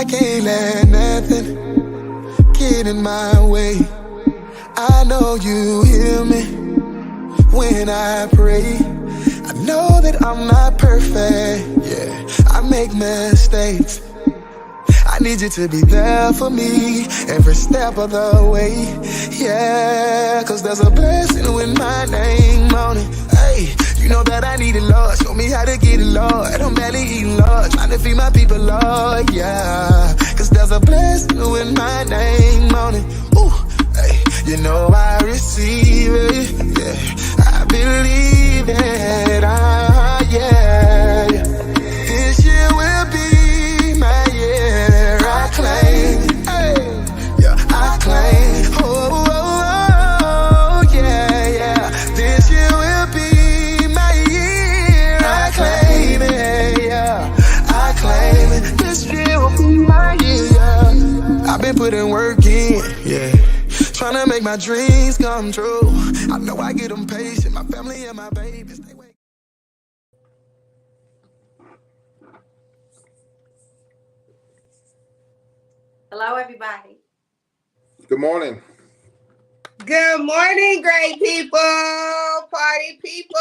I can't let nothing get in my way. I know you hear me when I pray. I know that I'm not perfect, yeah, I make mistakes. I need you to be there for me every step of the way, yeah, cause there's a blessing with my name on it. Hey, you know that I need it, Lord. Show me how to get it, Lord. I'm barely eating, Lord. Trying to feed my people, Lord, yeah, cause there's a blessing with my name on it. Ooh, hey, you know I receive it, yeah, I believe it, yeah, yeah. This year will be my year. I claim, hey, yeah, I claim. Oh, oh, oh, yeah, yeah. This year will be my year. I claim it, yeah, I claim it. This year will be my year. Yeah. I've been putting work in, yeah, trying to make my dreams come true. I know I get impatient. My family and my babies, they wait. Hello, everybody. Good morning. Good morning, great people, party people.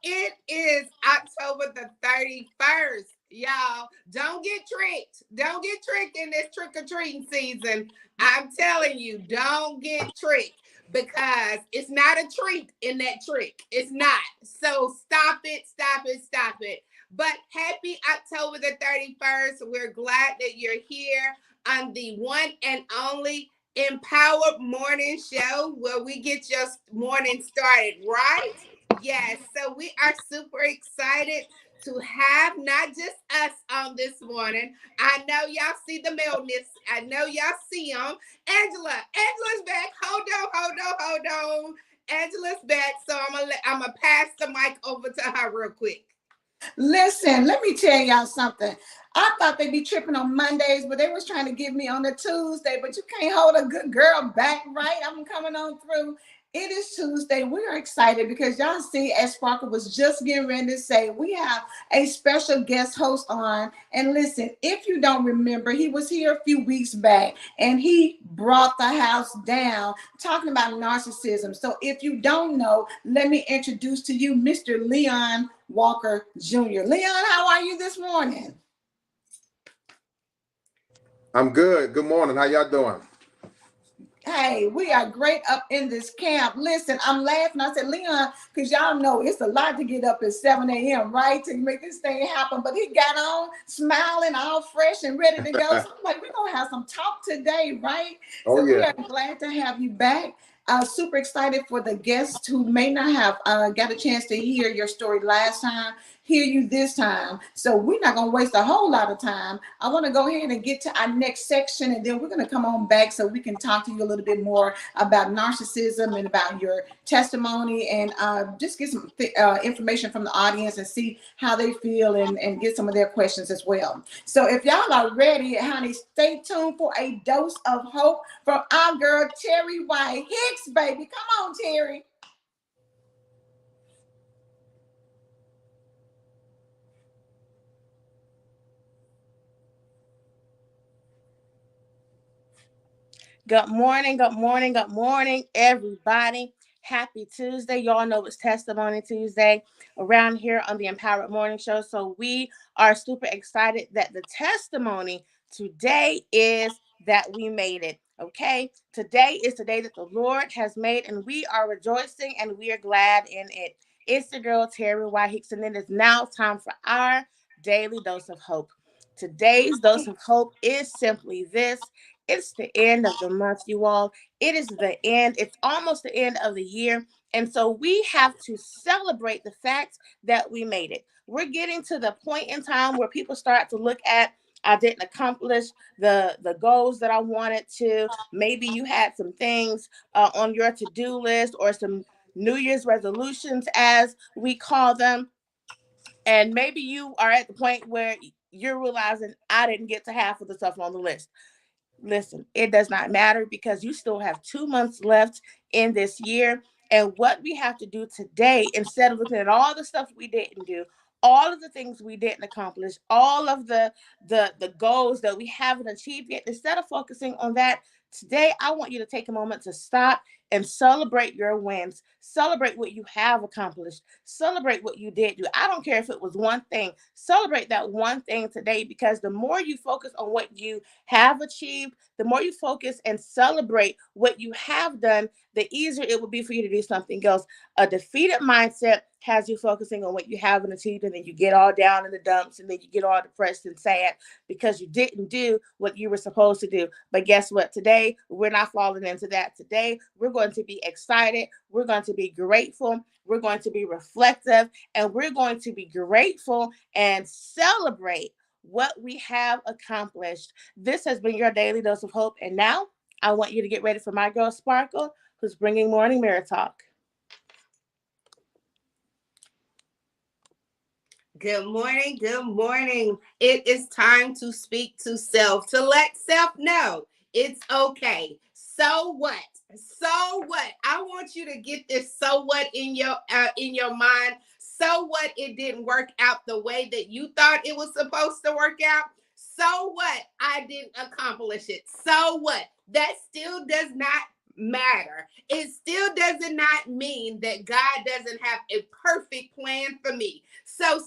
It is October the 31st. Y'all, don't get tricked. Don't get tricked in this trick-or-treating season. I'm telling you, don't get tricked because it's not a treat in that trick. It's not. So stop it, stop it, stop it. But happy October the 31st. We're glad that you're here on the one and only Empowered Morning Show where we get your morning started right. Yes, so we are super excited to have not just us on this morning. I know y'all see the maleness. I know y'all see them. Angela's back. Hold on. Angela's back, so I'm gonna pass the mic over to her real quick. Listen, let me tell y'all something. I thought they'd be tripping on Mondays, but they was trying to get me on a Tuesday, but you can't hold a good girl back, right? I'm coming on through. It is Tuesday. We are excited because y'all see, as Sparkle was just getting ready to say, we have a special guest host on. And listen, if you don't remember, he was here a few weeks back and he brought the house down talking about narcissism. So if you don't know, let me introduce to you Mr. Leon Walker Jr. Leon, how are you this morning? I'm good. Good morning. How y'all doing? Hey, we are great up in this camp. Listen, I'm laughing. I said, Leon, because y'all know it's a lot to get up at 7 a.m., right, to make this thing happen. But he got on smiling, all fresh and ready to go. So I'm like, we're going to have some talk today, right? Oh, so yeah. We are glad to have you back. Super excited for the guests who may not have got a chance to hear your story last time, hear you this time. So we're not going to waste a whole lot of time. I want to go ahead and get to our next section, and then we're going to come on back so we can talk to you a little bit more about narcissism and about your testimony, and just get some information from the audience and see how they feel and get some of their questions as well. So if y'all are ready, honey, stay tuned for a dose of hope from our girl, Terry White Hicks, baby. Come on, Terry. Good morning, everybody. Happy Tuesday. Y'all know it's Testimony Tuesday around here on the Empowered Morning Show. So we are super excited that the testimony today is that we made it. Okay. Today is the day that the Lord has made, and we are rejoicing and we are glad in it. It's the girl, Terry White Hicks, and it is now time for our daily dose of hope. Today's dose of hope is simply this. It's the end of the month, you all. It is the end. It's almost the end of the year. And so we have to celebrate the fact that we made it. We're getting to the point in time where people start to look at, I didn't accomplish the goals that I wanted to. Maybe you had some things on your to-do list or some New Year's resolutions, as we call them. And maybe you are at the point where you're realizing, I didn't get to half of the stuff on the list. Listen, it does not matter because you still have 2 months left in this year. And what we have to do today, instead of looking at all the stuff we didn't do, all of the things we didn't accomplish, all of the goals that we haven't achieved yet, instead of focusing on that, today I want you to take a moment to stop and celebrate your wins. Celebrate what you have accomplished. Celebrate what you did do. I don't care if it was one thing. Celebrate that one thing today, because the more you focus on what you have achieved, the more you focus and celebrate what you have done, the easier it will be for you to do something else. A defeated mindset has you focusing on what you haven't achieved, and then you get all down in the dumps, and then you get all depressed and sad because you didn't do what you were supposed to do. But guess what? Today, we're not falling into that. Today, we're going to be excited. We're going to be grateful. We're going to be reflective, and we're going to be grateful and celebrate what we have accomplished. This has been your daily dose of hope. And now I want you to get ready for my girl Sparkle, who's bringing Morning Mirror Talk. Good morning. Good morning. It is time to speak to self, to let self know it's okay. So what? So what? I want you to get this so what in your mind. So what? It didn't work out the way that you thought it was supposed to work out. So what? I didn't accomplish it. So what? That still does not matter. It still does not mean that God doesn't have a perfect plan for me. So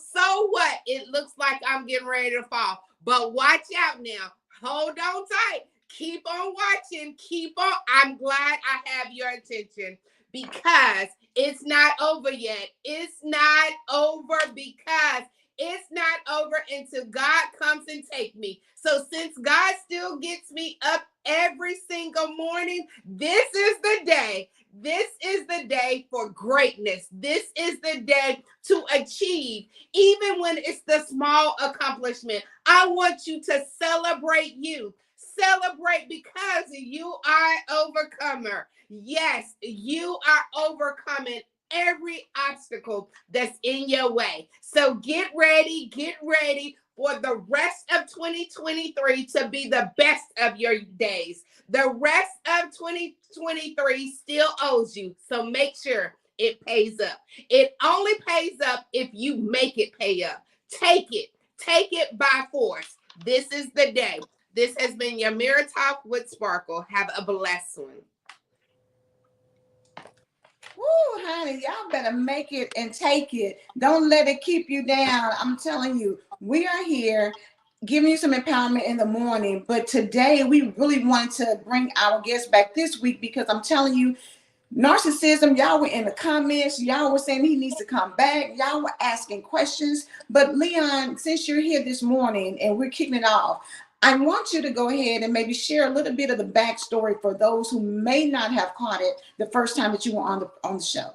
what? It looks like I'm getting ready to fall. But watch out now. Hold on tight. Keep on watching. Keep on. I'm glad I have your attention, because it's not over yet. It's not over, because it's not over until God comes and take me. So since God still gets me up every single morning, this is the day. This is the day for greatness. This is the day to achieve, even when it's the small accomplishment. I want you to celebrate you. Celebrate, because you are overcomer. Yes, you are overcoming every obstacle that's in your way. So get ready for the rest of 2023 to be the best of your days. The rest of 2023 still owes you, so make sure it pays up. It only pays up if you make it pay up. Take it by force. This is the day. This has been your Mirror Talk with Sparkle. Have a blessed one. Woo, honey, y'all better make it and take it. Don't let it keep you down. I'm telling you, we are here giving you some empowerment in the morning. But today, we really wanted to bring our guest back this week, because I'm telling you, narcissism, y'all were in the comments. Y'all were saying he needs to come back. Y'all were asking questions. But Leon, since you're here this morning and we're kicking it off, I want you to go ahead and maybe share a little bit of the backstory for those who may not have caught it the first time that you were on the show.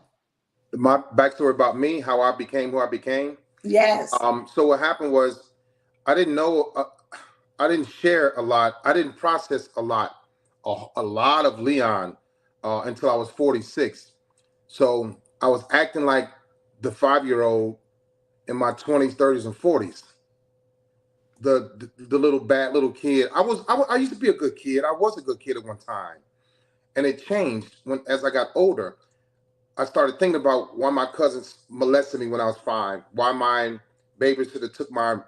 My backstory about me, how I became who I became. Yes. So what happened was, I didn't know, I didn't share a lot. I didn't process a lot of Leon until I was 46. So I was acting like the 5-year-old in my 20s, 30s, and 40s. The little bad little kid. I used to be a good kid. I was a good kid at one time, and it changed as I got older. I started thinking about why my cousins molested me when I was 5, why my babysitter took my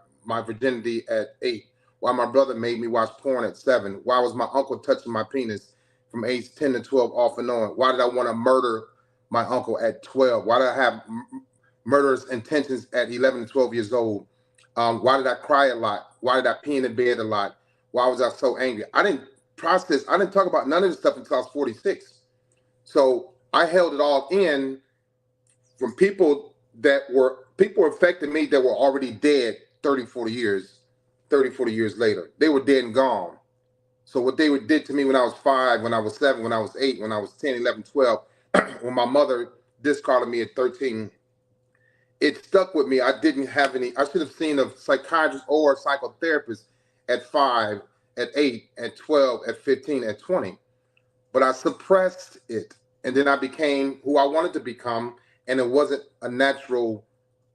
virginity at 8, why my brother made me watch porn at 7, why was my uncle touching my penis from age 10 to 12 off and on, why did I want to murder my uncle at 12, why did I have murderous intentions at 11 and 12 years old, why did I cry a lot, why did I pee in the bed a lot, why was I so angry? I didn't talk about none of this stuff until I was 46. So I held it all in from people affecting me that were already dead 30, 40 years later. They were dead and gone. So what they did to me when I was 5, when I was 7, when I was 8, when I was 10, 11, 12, when my mother discarded me at 13, it stuck with me. I should have seen a psychiatrist or a psychotherapist at 5, at 8, at 12, at 15, at 20. But I suppressed it. And then I became who I wanted to become. And it wasn't a natural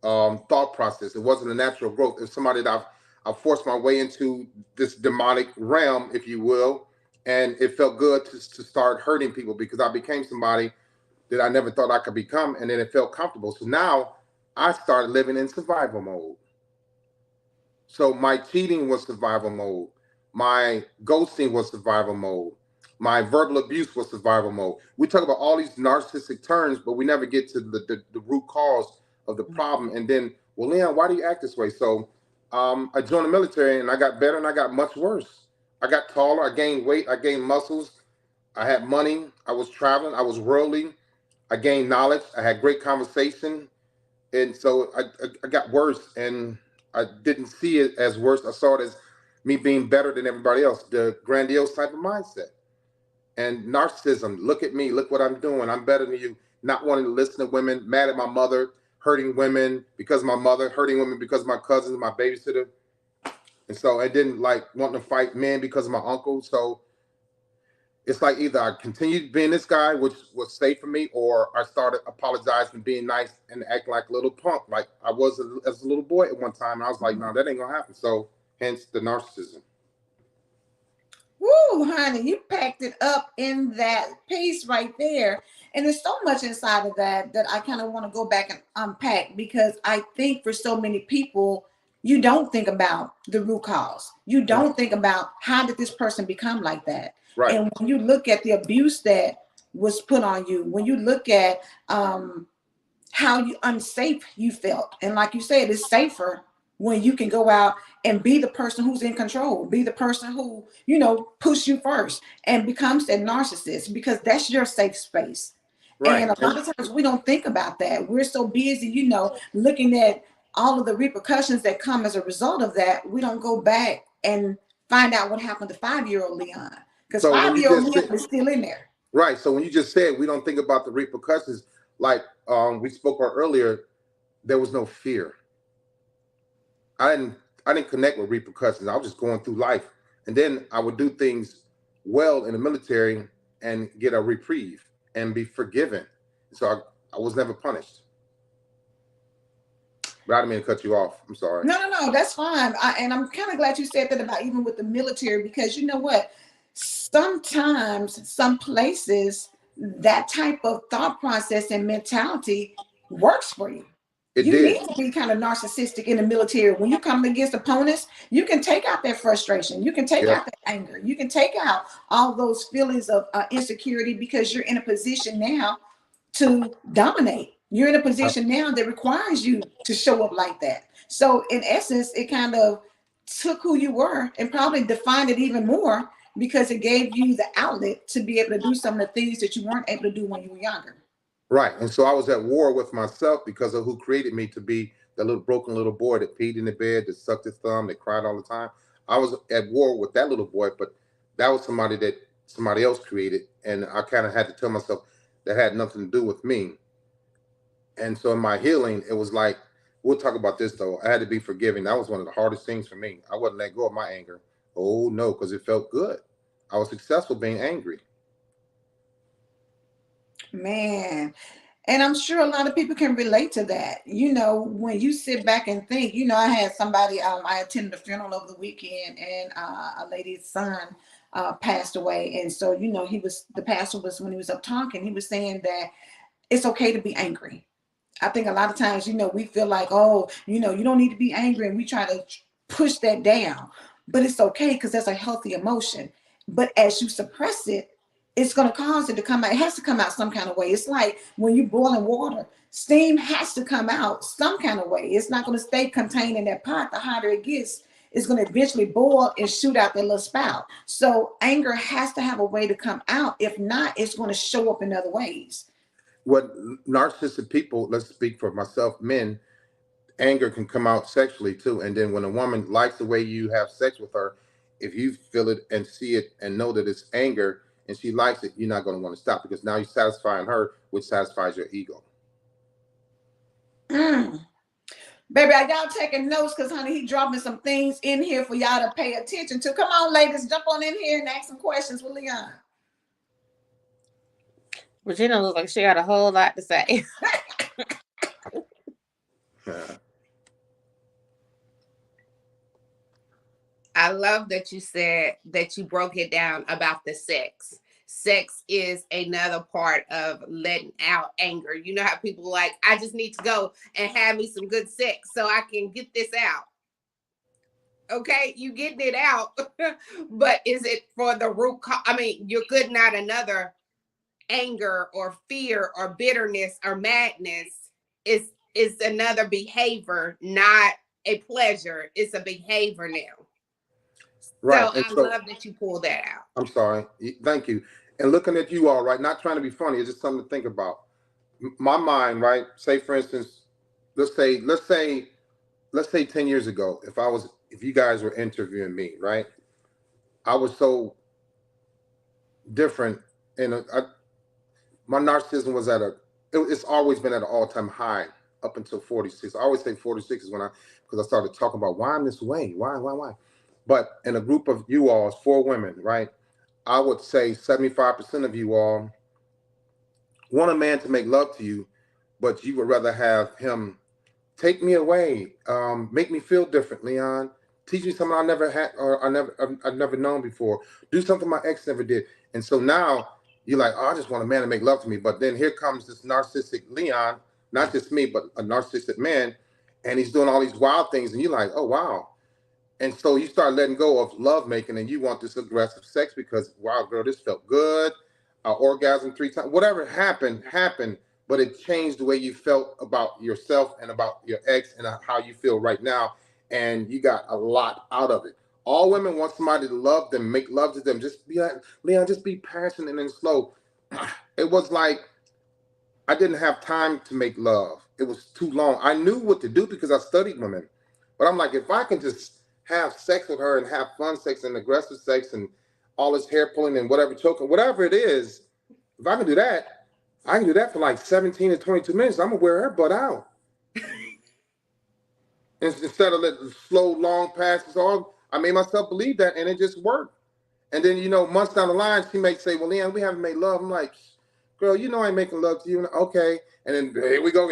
thought process. It wasn't a natural growth. It's somebody that I forced my way into this demonic realm, if you will. And it felt good to start hurting people, because I became somebody that I never thought I could become. And then it felt comfortable. So now I started living in survival mode. So my cheating was survival mode. My ghosting was survival mode. My verbal abuse was survival mode. We talk about all these narcissistic terms, but we never get to the root cause of the problem. And then, well, Leon, why do you act this way? So I joined the military and I got better and I got much worse. I got taller, I gained weight, I gained muscles, I had money, I was traveling, I was worldly, I gained knowledge, I had great conversation, and so I got worse, and I didn't see it as worse. I saw it as me being better than everybody else, the grandiose type of mindset. And narcissism, look at me, look what I'm doing, I'm better than you, not wanting to listen to women, mad at my mother, hurting women because of my mother, hurting women because of my cousins, my babysitter. And so I didn't like wanting to fight men because of my uncle. So it's like either I continued being this guy, which was safe for me, or I started apologizing, being nice, and acting like a little punk, like I was as a little boy at one time. And I was like, no, that ain't gonna happen. So hence the narcissism. Woo, honey, you packed it up in that piece right there. And there's so much inside of that that I kind of want to go back and unpack, because I think for so many people, you don't think about the root cause. You don't think about how did this person become like that. Right. And when you look at the abuse that was put on you, when you look at how unsafe you felt, and like you said, it's safer when you can go out and be the person who's in control, be the person who, you know, push you first and becomes that narcissist, because that's your safe space. Right. And a lot of times we don't think about that. We're so busy, you know, looking at all of the repercussions that come as a result of that. We don't go back and find out what happened to 5-year-old Leon, because So 5-year-old Leon is still in there. Right. So when you just said we don't think about the repercussions, like we spoke about earlier, there was no fear. I didn't connect with repercussions. I was just going through life. And then I would do things well in the military and get a reprieve and be forgiven. So I was never punished. But I didn't mean to cut you off. I'm sorry. No, that's fine. And I'm kind of glad you said that about even with the military, because you know what? Sometimes, some places, that type of thought process and mentality works for you. You need to be kind of narcissistic in the military. When you come against opponents, you can take out that frustration. You can take out that anger. You can take out all those feelings of insecurity, because you're in a position now to dominate. You're in a position now that requires you to show up like that. So in essence, it kind of took who you were and probably defined it even more, because it gave you the outlet to be able to do some of the things that you weren't able to do when you were younger. Right. And so I was at war with myself because of who created me to be the little broken little boy that peed in the bed, that sucked his thumb, that cried all the time. I was at war with that little boy, but that was somebody that somebody else created. And I kind of had to tell myself that had nothing to do with me. And so in my healing, it was like, we'll talk about this though. I had to be forgiving. That was one of the hardest things for me. I wouldn't let go of my anger. Oh no, because it felt good. I was successful being angry. Man, and I'm sure a lot of people can relate to that. You know, when you sit back and think, you know, I had somebody, I attended a funeral over the weekend, and a lady's son passed away. And so, you know, the pastor was, when he was up talking, he was saying that it's okay to be angry. I think a lot of times, you know, we feel like, oh, you know, you don't need to be angry, and we try to push that down, but it's okay, because that's a healthy emotion. But as you suppress it, it's going to cause it to come out. It has to come out some kind of way. It's like when you boil in water, steam has to come out some kind of way. It's not going to stay contained in that pot. The hotter it gets, it's going to eventually boil and shoot out that little spout. So anger has to have a way to come out. If not, it's going to show up in other ways. What narcissistic people, let's speak for myself, men, anger can come out sexually too. And then when a woman likes the way you have sex with her, if you feel it and see it and know that it's anger and she likes it, you're not going to want to stop, because now you're satisfying her, which satisfies your ego. Baby, are y'all taking notes? Because, honey, he dropping some things in here for y'all to pay attention to. Come on, ladies, jump on in here and ask some questions with Leon. Regina looks like she got a whole lot to say. I love that you said that you broke it down about the sex. sex is another part of letting out anger. You know how people like, I just need to go and have me some good sex so I can get this out. Okay, you getting it out, but is it for the root cause? I mean, you're getting out another anger or fear or bitterness or madness. Is another behavior, not a pleasure. It's a behavior now. Right. So I love that you pulled that out. I'm sorry. Thank you. And looking at you all, right, not trying to be funny, it's just something to think about. My mind, right? Say, for instance, let's say 10 years ago, if you guys were interviewing me, right? I was so different, and my narcissism was it's always been at an all-time high up until 46. I always say 46 is because I started talking about why I'm this way, why. But in a group of you all, it's 4 women, right? I would say 75% of you all want a man to make love to you, but you would rather have him take me away, make me feel different, Leon. Teach me something I never had, or I've never known before. Do something my ex never did. And so now you're like, oh, I just want a man to make love to me. But then here comes this narcissistic Leon, not just me, but a narcissistic man, and he's doing all these wild things, and you're like, oh wow. And so you start letting go of love making, and you want this aggressive sex because, wow, girl, this felt good. Orgasm 3 times, whatever happened, but it changed the way you felt about yourself and about your ex and how you feel right now. And you got a lot out of it. All women want somebody to love them, make love to them. Just be like, Leon, just be passionate and slow. It was like I didn't have time to make love. It was too long. I knew what to do because I studied women. But I'm like, if I can just have sex with her and have fun sex and aggressive sex and all this hair pulling and whatever, choking, whatever it is, if I can do that, I can do that for like 17 to 22 minutes. I'm going to wear her butt out. Instead of letting slow, long passes on, I made myself believe that, and it just worked. And then, months down the line, she may say, well, Leon, we haven't made love. I'm like, girl, you know I ain't making love to you. Okay. And then here we go.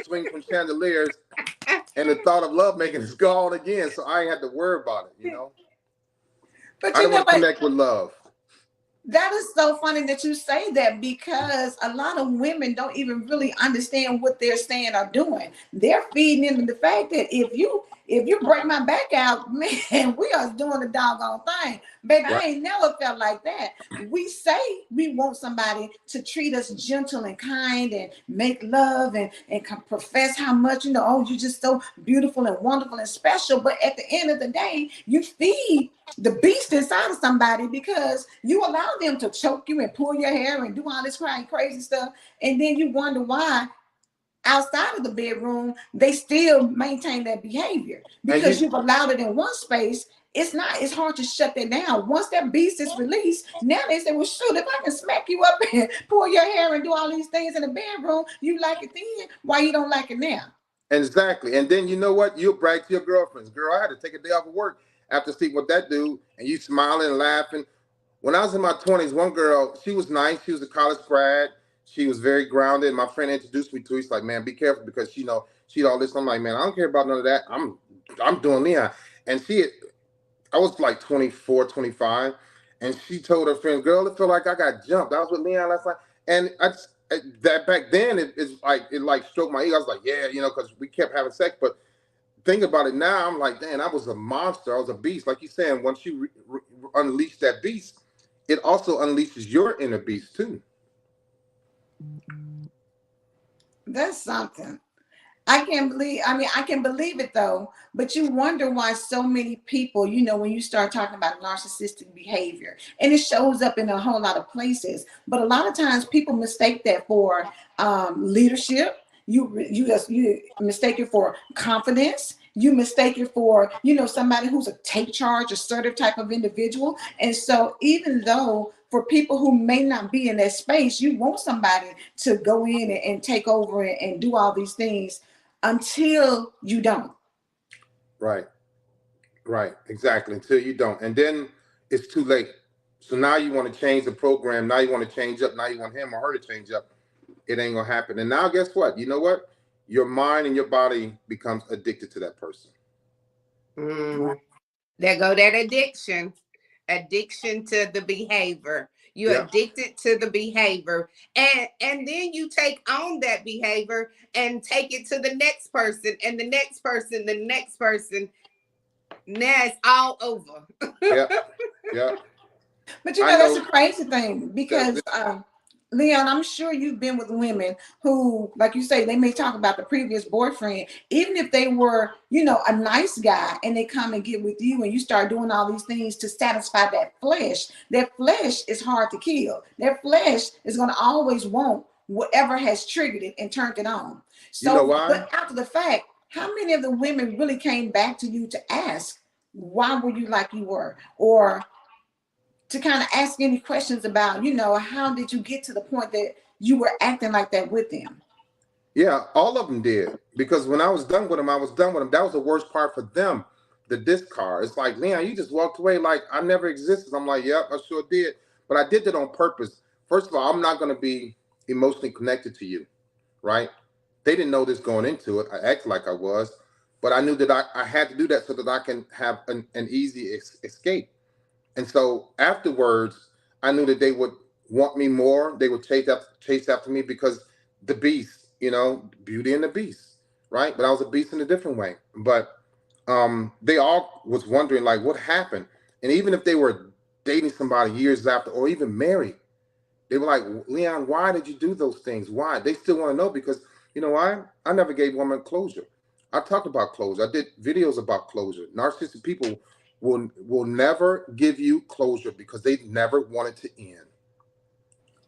Swing from chandeliers. And the thought of love making is gone again. So I ain't had to worry about it, But I don't want to connect with love. That is so funny that you say that, because a lot of women don't even really understand what they're saying or doing. They're feeding into the fact that if you break my back out, man, we are doing the doggone thing. Baby, I ain't never felt like that. We say we want somebody to treat us gentle and kind and make love and profess how much, oh, you're just so beautiful and wonderful and special. But at the end of the day, you feed the beast inside of somebody because you allow them to choke you and pull your hair and do all this crazy stuff. And then you wonder why outside of the bedroom, they still maintain that behavior because you've allowed it in one space. It's hard to shut that down. Once that beast is released, now they say, well, shoot, if I can smack you up and pull your hair and do all these things in the bedroom, you like it then, why you don't like it now? Exactly. And then you know what? You'll brag to your girlfriends. Girl, I had to take a day off of work after sleeping with that dude, and you smiling and laughing. When I was in my 20s, one girl, she was nice. She was a college grad. She was very grounded. My friend introduced me to her. He's like, man, be careful because, she all this. I'm like, man, I don't care about none of that. I'm doing Leon. And I was like 24, 25. And she told her friend, girl, it felt like I got jumped. I was with Leon last night. And that back then, it stroked my ego. I was like, yeah, because we kept having sex. But think about it now, I'm like, damn, I was a monster. I was a beast. Like you're saying, once you unleash that beast, it also unleashes your inner beast too. That's something. I can believe it though, but you wonder why so many people, when you start talking about narcissistic behavior, and it shows up in a whole lot of places, but a lot of times people mistake that for leadership. You mistake it for confidence. You mistake it for, somebody who's a take charge, assertive type of individual. And so even though for people who may not be in that space, you want somebody to go in and take over and do all these things until you don't. Right. Exactly. Until you don't. And then it's too late. So now you want to change the program. Now you want to change up. Now you want him or her to change up. It ain't going to happen. And now guess what? You know what? Your mind and your body becomes addicted to that person. There go that addiction. addiction to the behavior. You're Yeah. addicted to the behavior. And then you take on that behavior and take it to the next person and the next person, the next person. Now it's all over. Yeah. Yeah. But you I know, that's know a crazy thing because, Leon, I'm sure you've been with women who, like you say, they may talk about the previous boyfriend, even if they were, you know, a nice guy and they come and get with you and you start doing all these things to satisfy that flesh. That flesh is hard to kill. That flesh is going to always want whatever has triggered it and turned it on. you know So, why? but after the fact, how many of the women really came back to you to ask, why were you like you were? Or to kind of ask any questions about, you know, how did you get to the point that you were acting like that with them? Yeah, all of them did. Because when I was done with them, I was done with them. That was the worst part for them, the discard. It's like, man, you just walked away like I never existed. I'm like, yep, I sure did. But I did it on purpose. First of all, I'm not going to be emotionally connected to you, right? They didn't know this going into it. I acted like I was. But I knew that I had to do that so that I can have an easy escape. And so afterwards, I knew that they would want me more. They would chase after me because the beast, you know, Beauty and the Beast, right? But I was a beast in a different way. But they all was wondering like what happened. And even if they were dating somebody years after or even married, they were like, Leon, why did you do those things? Why? They still want to know because you know why? I never gave women closure. I talked about closure. I did videos about closure. Narcissistic people will never give you closure because they never wanted to end.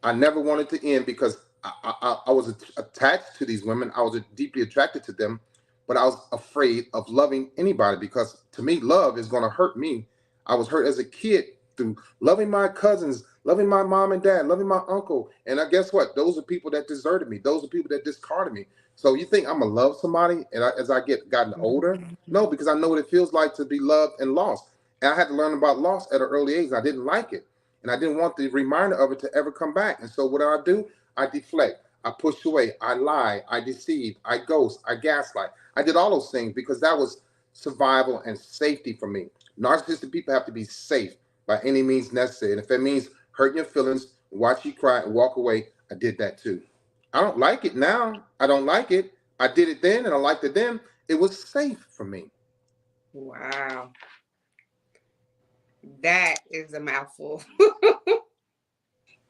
I never wanted to end because I was attached to these women. I was deeply attracted to them, but I was afraid of loving anybody because to me, love is going to hurt me. I was hurt as a kid through loving my cousins, loving my mom and dad, loving my uncle. And I guess what? Those are people that deserted me. Those are people that discarded me. So you think I'm gonna love somebody and as I gotten older? No, because I know what it feels like to be loved and lost. And I had to learn about loss at an early age. And I didn't like it. And I didn't want the reminder of it to ever come back. And so what do? I deflect. I push away. I lie. I deceive. I ghost. I gaslight. I did all those things because that was survival and safety for me. Narcissistic people have to be safe by any means necessary. And if it means hurting your feelings, watch you cry and walk away, I did that too. I don't like it now. I don't like it. I did it then and I liked it then. It was safe for me. Wow. That is a mouthful.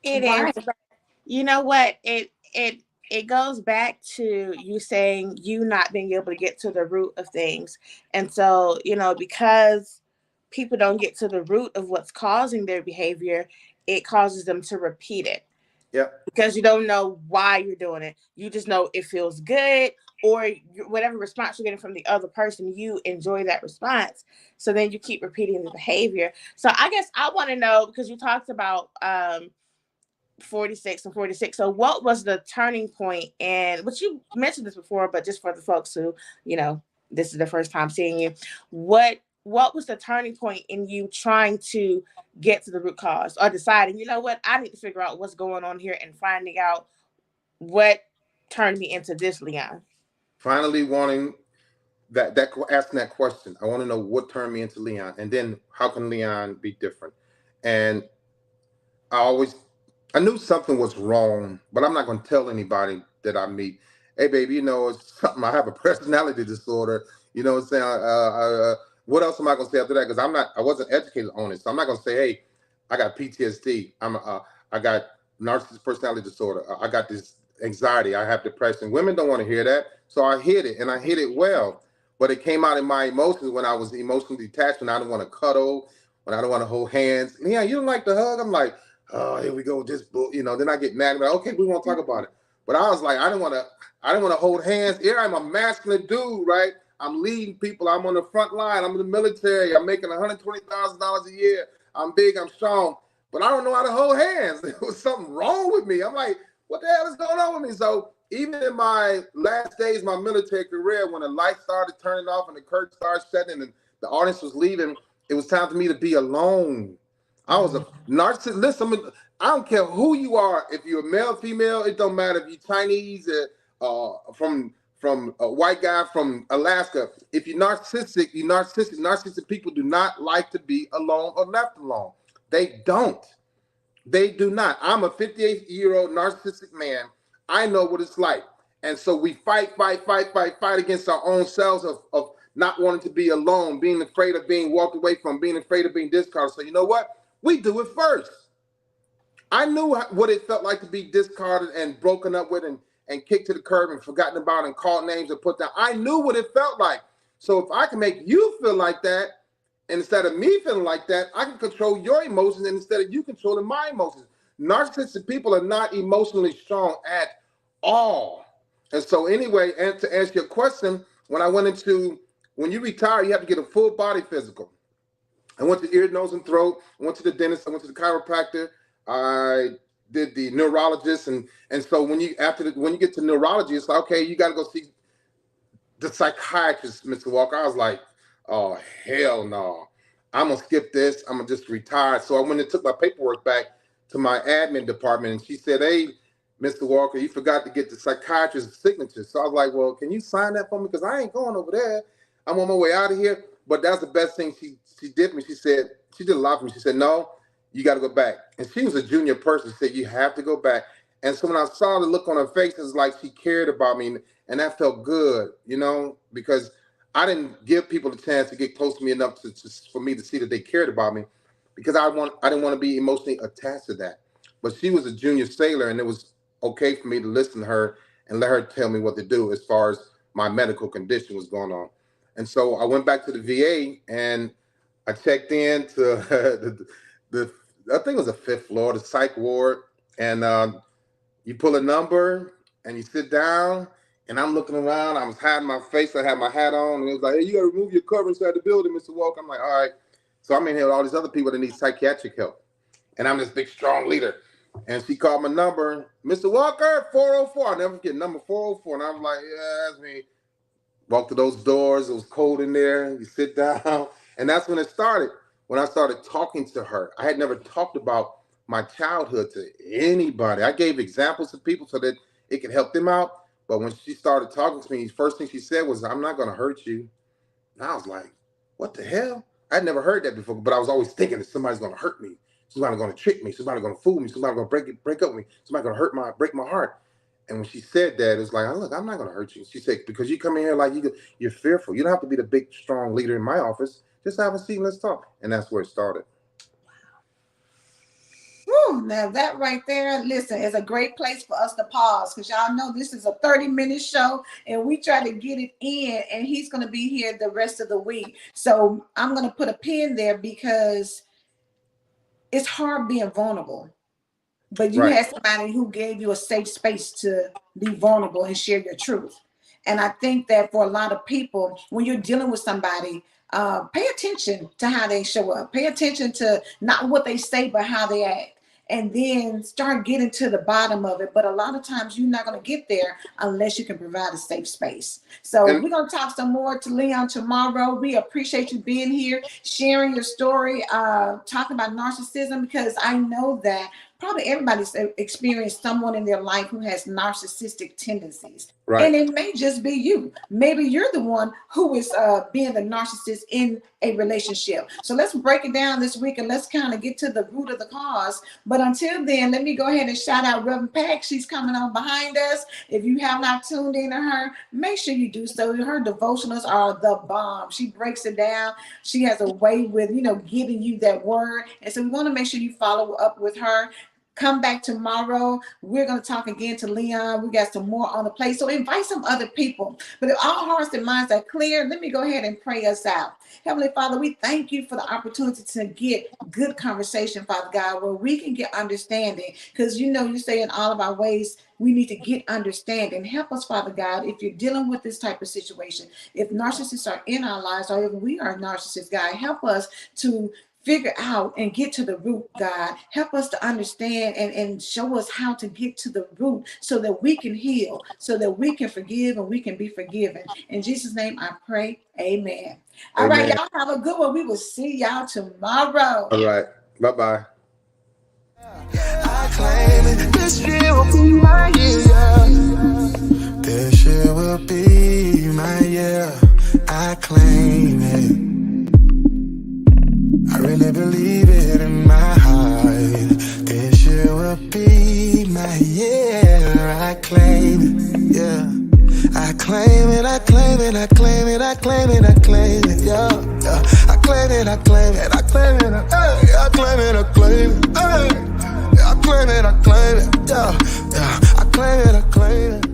It Right. is. But you know what? It goes back to you saying you not being able to get to the root of things. And so, you know, because people don't get to the root of what's causing their behavior, it causes them to repeat it. Yeah. Because you don't know why you're doing it. You just know it feels good, or whatever response you're getting from the other person, you enjoy that response. So then you keep repeating the behavior. So I guess I want to know, because you talked about 46 and 46. So what was the turning point? And which you mentioned this before, but just for the folks who, you know, this is the first time seeing you, what was the turning point in you trying to get to the root cause or deciding, you know what, I need to figure out what's going on here and finding out what turned me into this, Leon? Finally wanting asking that question. I want to know what turned me into Leon. And then how can Leon be different? And I knew something was wrong, but I'm not going to tell anybody that I meet. Hey, baby, you know, it's something. I have a personality disorder. You know what I'm saying? What else am I going to say after that? Because I wasn't educated on it. So I'm not going to say, hey, I got PTSD. I got narcissistic personality disorder. I got this anxiety. I have depression. Women don't want to hear that. So I hid it, and I hid it well. But it came out in my emotions when I was emotionally detached, when I didn't want to cuddle, when I don't want to hold hands. Yeah, you don't like the hug? I'm like, oh, here we go. Then I get mad. I'm like, okay, we won't talk about it. But I was like, I didn't want to hold hands. Here I'm a masculine dude, right? I'm leading people. I'm on the front line. I'm in the military. I'm making $120,000 a year. I'm big. I'm strong. But I don't know how to hold hands. There was something wrong with me. I'm like, what the hell is going on with me? So even in my last days, my military career, when the lights started turning off and the curtain started shutting and the audience was leaving, it was time for me to be alone. I was a narcissist. Listen, I don't care who you are. If you're a male, female, it don't matter. If you're Chinese, from a white guy from Alaska. If you're narcissistic, you're narcissistic. Narcissistic people do not like to be alone or left alone. They don't. They do not. I'm a 58-year-old narcissistic man. I know what it's like. And so we fight against our own selves of not wanting to be alone, being afraid of being walked away from, being afraid of being discarded. So you know what? We do it first. I knew what it felt like to be discarded and broken up with and kicked to the curb and forgotten about and called names and put down. I knew what it felt like. So if I can make you feel like that, and instead of me feeling like that, I can control your emotions instead of you controlling my emotions. Narcissistic people are not emotionally strong at all. And so anyway, and to answer your question, when you retire, you have to get a full body physical. I went to ear, nose, and throat. I went to the dentist. I went to the chiropractor. I did the neurologist. And so when you get to neurology, it's like, okay, you got to go see the psychiatrist, Mr. Walker. I was like, oh, hell no. I'm going to skip this. I'm going to just retire. So I went and took my paperwork back to my admin department. And she said, hey, Mr. Walker, you forgot to get the psychiatrist's signature. So I was like, well, can you sign that for me? Because I ain't going over there. I'm on my way out of here. But that's the best thing she did for me. She said, she did a lot for me. She said, no, you got to go back. And she was a junior person. She said, you have to go back. And so when I saw the look on her face, it's like she cared about me. And that felt good, because I didn't give people the chance to get close to me enough for me to see that they cared about me, because I didn't want to be emotionally attached to that. But she was a junior sailor, and it was okay for me to listen to her and let her tell me what to do as far as my medical condition was going on. And so I went back to the VA and I checked in to I think it was the 5th floor, the psych ward. And you pull a number and you sit down, and I'm looking around. I was hiding my face. I had my hat on, and it was like, hey, you got to remove your cover inside the building, Mr. Walker. I'm like, all right. So I'm in here with all these other people that need psychiatric help. And I'm this big, strong leader. And she called my number, Mr. Walker, 404. I'll never forget number 404. And I was like, yeah, that's me. Walked to those doors. It was cold in there. You sit down. And that's when it started. When I started talking to her, I had never talked about my childhood to anybody. I gave examples to people so that it could help them out. But when she started talking to me, the first thing she said was, I'm not going to hurt you. And I was like, what the hell? I'd never heard that before, but I was always thinking that somebody's going to hurt me. Somebody's going to trick me. Somebody's going to fool me. Somebody's going to break up with me. Somebody's going to break my heart. And when she said that, it's like, look, I'm not going to hurt you. She said, because you come in here like you're fearful. You don't have to be the big, strong leader in my office. Just have a seat and let's talk. And that's where it started. Whew, now that right there, listen, is a great place for us to pause, because y'all know this is a 30-minute show and we try to get it in, and he's going to be here the rest of the week. So I'm going to put a pin there, because it's hard being vulnerable, but you had somebody who gave you a safe space to be vulnerable and share your truth. And I think that for a lot of people, when you're dealing with somebody, pay attention to how they show up. Pay attention to not what they say, but how they act. And then start getting to the bottom of it. But a lot of times you're not going to get there unless you can provide a safe space. So we're going to talk some more to Leon tomorrow. We appreciate you being here, sharing your story, talking about narcissism, because I know that probably everybody's experienced someone in their life who has narcissistic tendencies. Right. And it may just be you. Maybe you're the one who is being the narcissist in a relationship. So let's break it down this week and let's kind of get to the root of the cause. But until then, let me go ahead and shout out Reverend Pack. She's coming on behind us. If you have not tuned in to her, make sure you do so. Her devotionals are the bomb. She breaks it down. She has a way with, giving you that word. And so we want to make sure you follow up with her. Come back tomorrow. We're going to talk again to Leon. We got some more on the plate. So invite some other people. But if all hearts and minds are clear, let me go ahead and pray us out. Heavenly Father, we thank you for the opportunity to get good conversation, Father God, where we can get understanding. Because you say in all of our ways, we need to get understanding. Help us, Father God, if you're dealing with this type of situation. If narcissists are in our lives, or if we are narcissists, God, help us to figure out and get to the root, God. Help us to understand and show us how to get to the root so that we can heal, so that we can forgive and we can be forgiven. In Jesus' name I pray, amen. All right, y'all have a good one. We will see y'all tomorrow. All right, bye-bye. I claim it, this year will be my year. This year will be my year. I claim it. I really believe it in my heart. it, I claim it, I claim it, I claim it, I claim it, yeah, yeah. I claim it, I claim it, I claim it, hey, I claim it, I claim it, hey. I claim it, I claim it, yeah, yeah. I claim it, I claim it.